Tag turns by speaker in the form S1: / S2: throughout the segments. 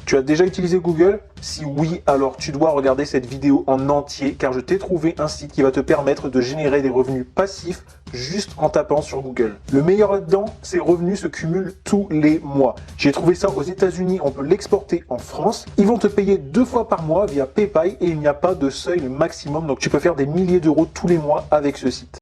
S1: Tu as déjà utilisé Google? Si oui, alors tu dois regarder cette vidéo en entier car je t'ai trouvé un site qui va te permettre de générer des revenus passifs juste en tapant sur Google. Le meilleur là-dedans, ces revenus se cumulent tous les mois. J'ai trouvé ça aux États-Unis, on peut l'exporter en France. Ils vont te payer 2 fois par mois via PayPal et il n'y a pas de seuil maximum, donc tu peux faire des milliers d'euros tous les mois avec ce site.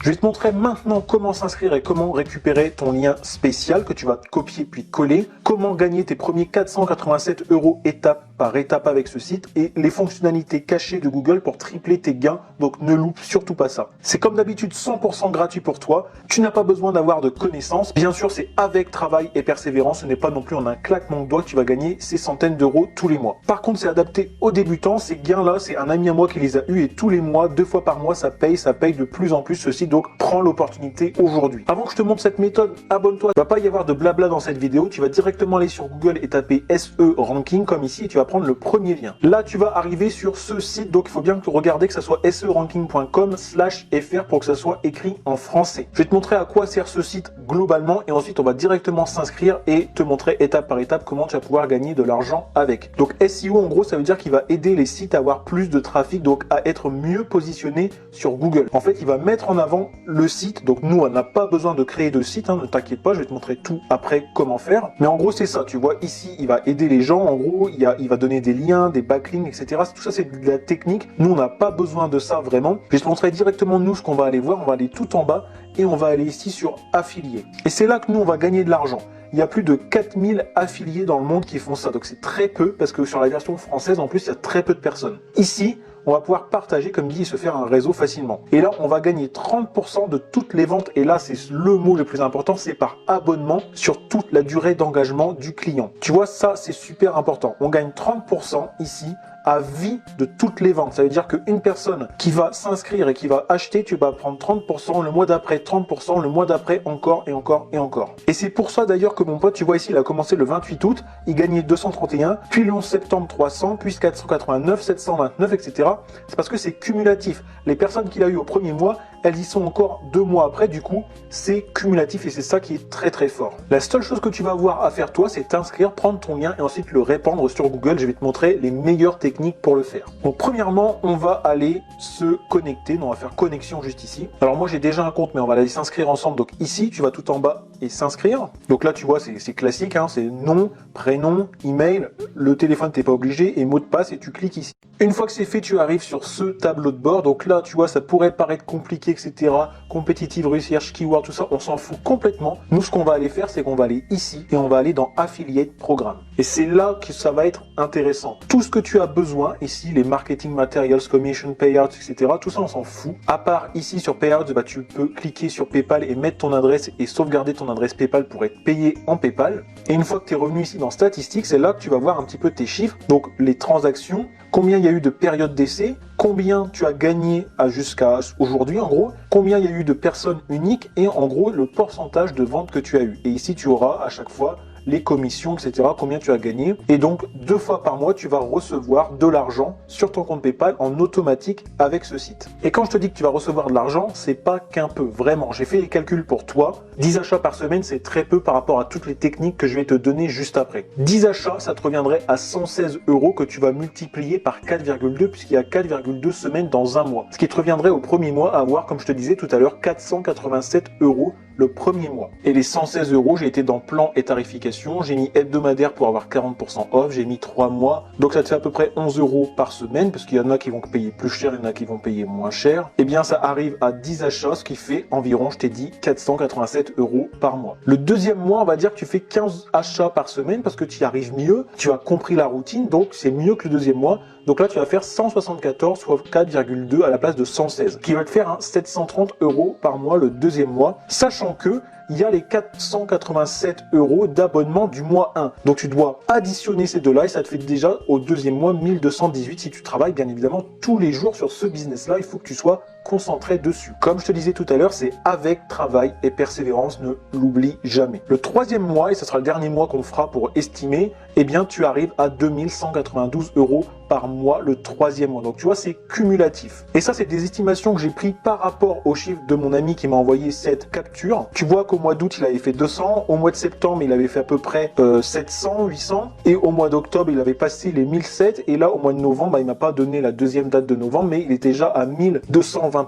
S1: Je vais te montrer maintenant comment s'inscrire et comment récupérer ton lien spécial que tu vas copier puis coller, comment gagner tes premiers 487 € étape par étape avec ce site et les fonctionnalités cachées de Google pour tripler tes gains, donc ne loupe surtout pas ça. C'est comme d'habitude 100% gratuit pour toi, tu n'as pas besoin d'avoir de connaissances, bien sûr c'est avec travail et persévérance, ce n'est pas non plus en un claquement de doigts que tu vas gagner ces centaines d'euros tous les mois. Par contre c'est adapté aux débutants, ces gains là c'est un ami à moi qui les a eus et tous les mois, 2 fois par mois ça paye de plus en plus ce site, donc prends l'opportunité aujourd'hui. Avant que je te montre cette méthode, abonne-toi, il ne va pas y avoir de blabla dans cette vidéo, tu vas directement aller sur Google et taper SE Ranking comme ici et tu vas prendre le premier lien. Là tu vas arriver sur ce site, donc il faut bien que tu regardes que ça soit seranking.com/fr pour que ça soit écrit en français. Je vais te montrer à quoi sert ce site globalement et ensuite on va directement s'inscrire et te montrer étape par étape comment tu vas pouvoir gagner de l'argent avec. Donc SEO en gros ça veut dire qu'il va aider les sites à avoir plus de trafic, donc à être mieux positionnés sur Google. En fait il va mettre en avant le site, donc nous on n'a pas besoin de créer de site, ne t'inquiète pas, je vais te montrer tout après comment faire, mais en gros c'est ça, tu vois ici il va aider les gens, en gros il va donner des liens, des backlinks, etc. Tout ça c'est de la technique, nous on n'a pas besoin de ça vraiment. Je vais te montrer directement nous ce qu'on va aller voir, on va aller tout en bas et on va aller ici sur affiliés. Et c'est là que nous on va gagner de l'argent. Il y a plus de 4000 affiliés dans le monde qui font ça, donc c'est très peu parce que sur la version française en plus il y a très peu de personnes. Ici on va pouvoir partager, comme dit, et se faire un réseau facilement. Et là, on va gagner 30% de toutes les ventes. Et là, c'est le mot le plus important, c'est par abonnement sur toute la durée d'engagement du client. Tu vois, ça, c'est super important. On gagne 30% ici à vie de toutes les ventes. Ça veut dire qu'une personne qui va s'inscrire et qui va acheter, tu vas prendre 30%, le mois d'après 30%, le mois d'après encore et encore et encore. Et c'est pour ça d'ailleurs que mon pote, tu vois ici, il a commencé le 28 août, il gagnait 231, puis le 11 septembre 300, puis 489, 729, etc. C'est parce que c'est cumulatif. Les personnes qu'il a eu au premier mois, elles y sont encore 2 mois après, du coup, c'est cumulatif et c'est ça qui est très très fort. La seule chose que tu vas avoir à faire toi, c'est t'inscrire, prendre ton lien et ensuite le répandre sur Google. Je vais te montrer les meilleures techniques pour le faire. Donc premièrement, on va aller se connecter. Donc, on va faire connexion juste ici. Alors moi, j'ai déjà un compte, mais on va aller s'inscrire ensemble. Donc ici, tu vas tout en bas et s'inscrire. Donc là, tu vois, c'est classique, hein, c'est nom, prénom, email, le téléphone, t'es pas obligé, et mot de passe, et tu cliques ici. Une fois que c'est fait, tu arrives sur ce tableau de bord. Donc là, tu vois, ça pourrait paraître compliqué, etc. Competitive research, keyword, tout ça, on s'en fout complètement. Nous, ce qu'on va aller faire, c'est qu'on va aller ici et on va aller dans Affiliate Programme. Et c'est là que ça va être intéressant. Tout ce que tu as besoin, ici, les marketing materials, commission, payouts, etc. Tout ça, on s'en fout. À part ici sur payouts, bah, tu peux cliquer sur PayPal et mettre ton adresse et sauvegarder ton adresse PayPal pour être payé en PayPal. Et une fois que tu es revenu ici dans statistiques, c'est là que tu vas voir un petit peu tes chiffres. Donc, les transactions, combien il y a eu de périodes d'essai, combien tu as gagné jusqu'à aujourd'hui en gros, combien il y a eu de personnes uniques et en gros le pourcentage de ventes que tu as eu. Et ici tu auras à chaque fois les commissions, etc., combien tu as gagné. Et donc 2 fois par mois, tu vas recevoir de l'argent sur ton compte PayPal en automatique avec ce site. Et quand je te dis que tu vas recevoir de l'argent, c'est pas qu'un peu, vraiment. J'ai fait les calculs pour toi. 10 achats par semaine, c'est très peu par rapport à toutes les techniques que je vais te donner juste après. 10 achats, ça te reviendrait à 116 € que tu vas multiplier par 4,2 puisqu'il y a 4,2 semaines dans un mois. Ce qui te reviendrait au premier mois à avoir, comme je te disais tout à l'heure, 487 € le premier mois. Et les 116 €, j'ai été dans plan et tarification, j'ai mis hebdomadaire pour avoir 40% off, j'ai mis 3 mois, donc ça te fait à peu près 11 € par semaine, parce qu'il y en a qui vont payer plus cher, il y en a qui vont payer moins cher. Et bien ça arrive à 10 achats, ce qui fait environ, je t'ai dit, 487 € par mois. Le deuxième mois, on va dire que tu fais 15 achats par semaine, parce que tu y arrives mieux, tu as compris la routine, donc c'est mieux que le deuxième mois. Donc là, tu vas faire 174 soit 4,2 à la place de 116, qui va te faire 730 € par mois le deuxième mois, sachant que il y a les 487 € d'abonnement du mois 1. Donc tu dois additionner ces deux-là et ça te fait déjà au deuxième mois 1218 si tu travailles bien évidemment tous les jours sur ce business-là. Il faut que tu sois concentré dessus. Comme je te disais tout à l'heure, c'est avec travail et persévérance, ne l'oublie jamais. Le troisième mois, et ce sera le dernier mois qu'on fera pour estimer, eh bien tu arrives à 2192 € par mois le troisième mois. Donc tu vois, c'est cumulatif. Et ça, c'est des estimations que j'ai prises par rapport aux chiffres de mon ami qui m'a envoyé cette capture. Tu vois qu'au mois d'août, il avait fait 200. Au mois de septembre, il avait fait à peu près 700, 800. Et au mois d'octobre, il avait passé les 1007. Et là, au mois de novembre, il m'a pas donné la deuxième date de novembre, mais il était déjà à 1221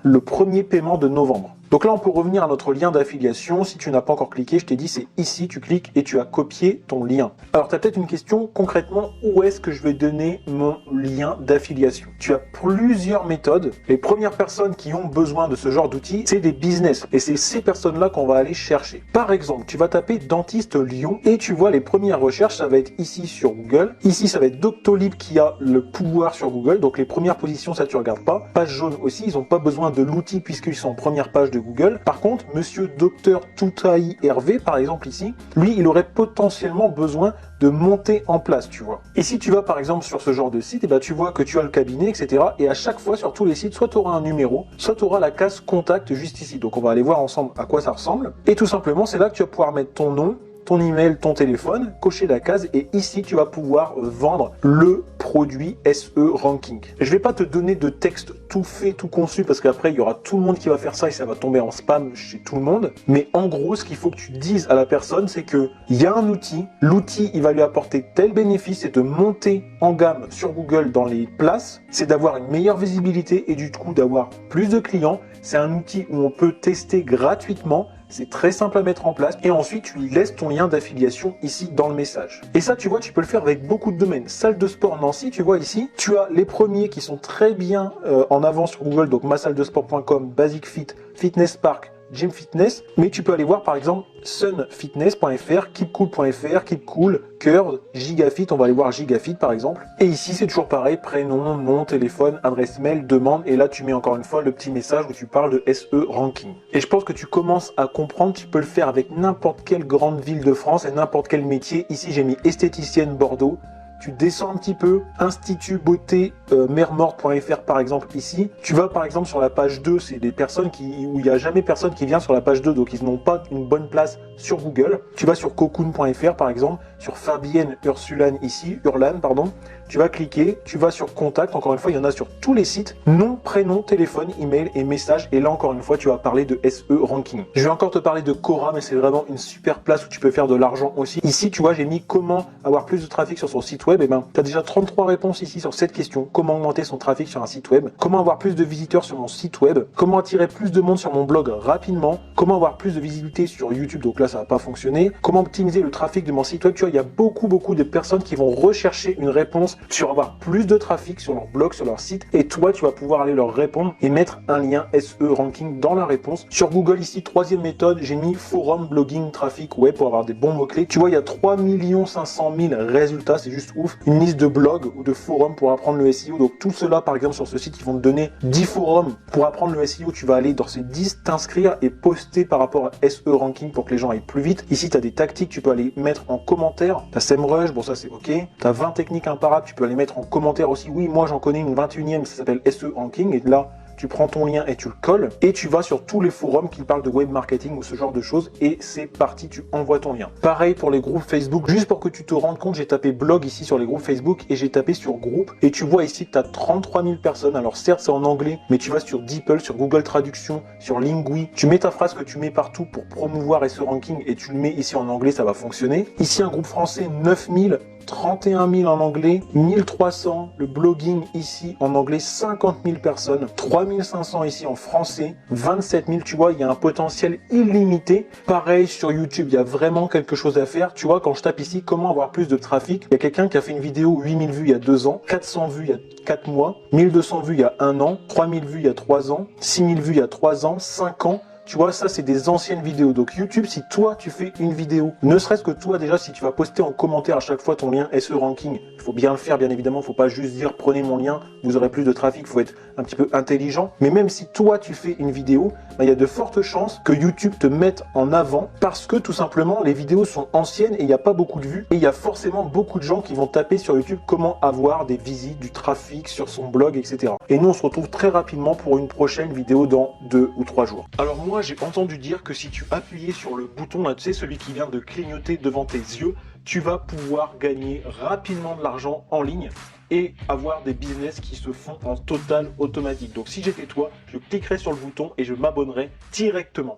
S1: le premier paiement de novembre. Donc là, on peut revenir à notre lien d'affiliation. Si tu n'as pas encore cliqué, je t'ai dit, c'est ici, tu cliques et tu as copié ton lien. Alors, tu as peut-être une question, concrètement, où est-ce que je vais donner mon lien d'affiliation? Tu as plusieurs méthodes. Les premières personnes qui ont besoin de ce genre d'outils, c'est des business. Et c'est ces personnes-là qu'on va aller chercher. Par exemple, tu vas taper dentiste Lyon et tu vois les premières recherches, ça va être ici sur Google. Ici, ça va être Doctolib qui a le pouvoir sur Google. Donc, les premières positions, ça, tu regardes pas. Page jaune aussi, ils n'ont pas besoin de l'outil puisqu'ils sont en première page de Google. Par contre, monsieur Docteur Toutaï Hervé, par exemple ici, lui, il aurait potentiellement besoin de monter en place, tu vois. Et si tu vas par exemple sur ce genre de site, et ben tu vois que tu as le cabinet, etc. Et à chaque fois sur tous les sites, soit tu auras un numéro, soit tu auras la case contact juste ici. Donc on va aller voir ensemble à quoi ça ressemble. Et tout simplement, c'est là que tu vas pouvoir mettre ton nom, ton email, ton téléphone, cocher la case et ici tu vas pouvoir vendre le produit SE Ranking. Je vais pas te donner de texte tout fait, tout conçu parce qu'après il y aura tout le monde qui va faire ça et ça va tomber en spam chez tout le monde. Mais en gros, ce qu'il faut que tu dises à la personne, c'est que il y a un outil, l'outil il va lui apporter tel bénéfice, c'est de monter en gamme sur Google dans les places, c'est d'avoir une meilleure visibilité et du coup d'avoir plus de clients. C'est un outil où on peut tester gratuitement. C'est très simple à mettre en place et ensuite tu lui laisses ton lien d'affiliation ici dans le message. Et ça, tu vois, tu peux le faire avec beaucoup de domaines. Salle de sport Nancy, tu vois ici, tu as les premiers qui sont très bien en avant sur Google, donc massalledesport.com, Basic Fit, Fitness Park, Gym Fitness, mais tu peux aller voir par exemple sunfitness.fr, keepcool.fr, keepcool, curve, gigafit, on va aller voir gigafit par exemple. Et ici c'est toujours pareil, prénom, nom, téléphone, adresse mail, demande, et là tu mets encore une fois le petit message où tu parles de SE Ranking. Et je pense que tu commences à comprendre, tu peux le faire avec n'importe quelle grande ville de France et n'importe quel métier. Ici j'ai mis esthéticienne Bordeaux. Tu descends un petit peu, Institut Beauté mermorte.fr par exemple ici. Tu vas par exemple sur la page 2, c'est des personnes où il n'y a jamais personne qui vient sur la page 2, donc ils n'ont pas une bonne place sur Google. Tu vas sur cocoon.fr par exemple, sur Fabienne Ursulane ici, Urlane pardon. Tu vas cliquer, tu vas sur contact, encore une fois il y en a sur tous les sites, nom, prénom, téléphone, email et message, et là encore une fois tu vas parler de SE Ranking. Je vais encore te parler de Quora, mais c'est vraiment une super place où tu peux faire de l'argent aussi. Ici tu vois j'ai mis comment avoir plus de trafic sur son site web, et ben tu as déjà 33 réponses ici sur cette question, comment augmenter son trafic sur un site web, comment avoir plus de visiteurs sur mon site web, comment attirer plus de monde sur mon blog rapidement, comment avoir plus de visibilité sur YouTube, donc là ça va pas fonctionner, comment optimiser le trafic de mon site web. Tu vois il y a beaucoup de personnes qui vont rechercher une réponse sur avoir plus de trafic sur leur blog, sur leur site, et toi tu vas pouvoir aller leur répondre et mettre un lien SE Ranking dans la réponse. Sur Google ici, troisième méthode, j'ai mis forum, blogging, trafic web pour avoir des bons mots-clés. Tu vois il y a 3 500 000 résultats, c'est juste ouf. Une liste de blogs ou de forums pour apprendre le SEO, donc tout cela par exemple sur ce site, ils vont te donner 10 forums pour apprendre le SEO. Tu vas aller dans ces 10, t'inscrire et poster par rapport à SE Ranking pour que les gens aillent plus vite. Ici tu as des tactiques, tu peux aller mettre en commentaire. Tu as SEMrush, bon ça c'est ok. Tu as 20 techniques imparables, tu peux les mettre en commentaire aussi. Oui, moi j'en connais une 21e, ça s'appelle SE Ranking, et là tu prends ton lien et tu le colles et tu vas sur tous les forums qui parlent de web marketing ou ce genre de choses et c'est parti, tu envoies ton lien. Pareil pour les groupes Facebook, juste pour que tu te rendes compte, j'ai tapé blog ici sur les groupes Facebook et j'ai tapé sur groupe et tu vois ici que tu as 33 000 personnes. Alors certes c'est en anglais, mais tu vas sur DeepL, sur Google Traduction, sur Lingui, tu mets ta phrase que tu mets partout pour promouvoir SE Ranking et tu le mets ici en anglais, ça va fonctionner. Ici un groupe français, 9 000, 31 000 en anglais, 1300, le blogging ici en anglais, 50 000 personnes, 3500 ici en français, 27 000, tu vois, il y a un potentiel illimité. Pareil sur YouTube, il y a vraiment quelque chose à faire. Tu vois, quand je tape ici, comment avoir plus de trafic, il y a quelqu'un qui a fait une vidéo 8000 vues il y a 2 ans, 400 vues il y a 4 mois, 1200 vues il y a 1 an, 3000 vues il y a 3 ans, 6000 vues il y a 3 ans, 5 ans, Tu vois, ça, c'est des anciennes vidéos. Donc YouTube, si toi, tu fais une vidéo, ne serait-ce que toi, déjà, si tu vas poster en commentaire à chaque fois ton lien SE Ranking, il faut bien le faire, bien évidemment. Il ne faut pas juste dire prenez mon lien, vous aurez plus de trafic. Il faut être un petit peu intelligent. Mais même si toi, tu fais une vidéo, il y a de fortes chances que YouTube te mette en avant parce que tout simplement, les vidéos sont anciennes et il n'y a pas beaucoup de vues. Et il y a forcément beaucoup de gens qui vont taper sur YouTube comment avoir des visites, du trafic sur son blog, etc. Et nous, on se retrouve très rapidement pour une prochaine vidéo dans 2 ou 3 jours. Alors moi, j'ai entendu dire que si tu appuyais sur le bouton, là, tu sais, celui qui vient de clignoter devant tes yeux, tu vas pouvoir gagner rapidement de l'argent en ligne et avoir des business qui se font en total automatique. Donc si j'étais toi, je cliquerais sur le bouton et je m'abonnerais directement.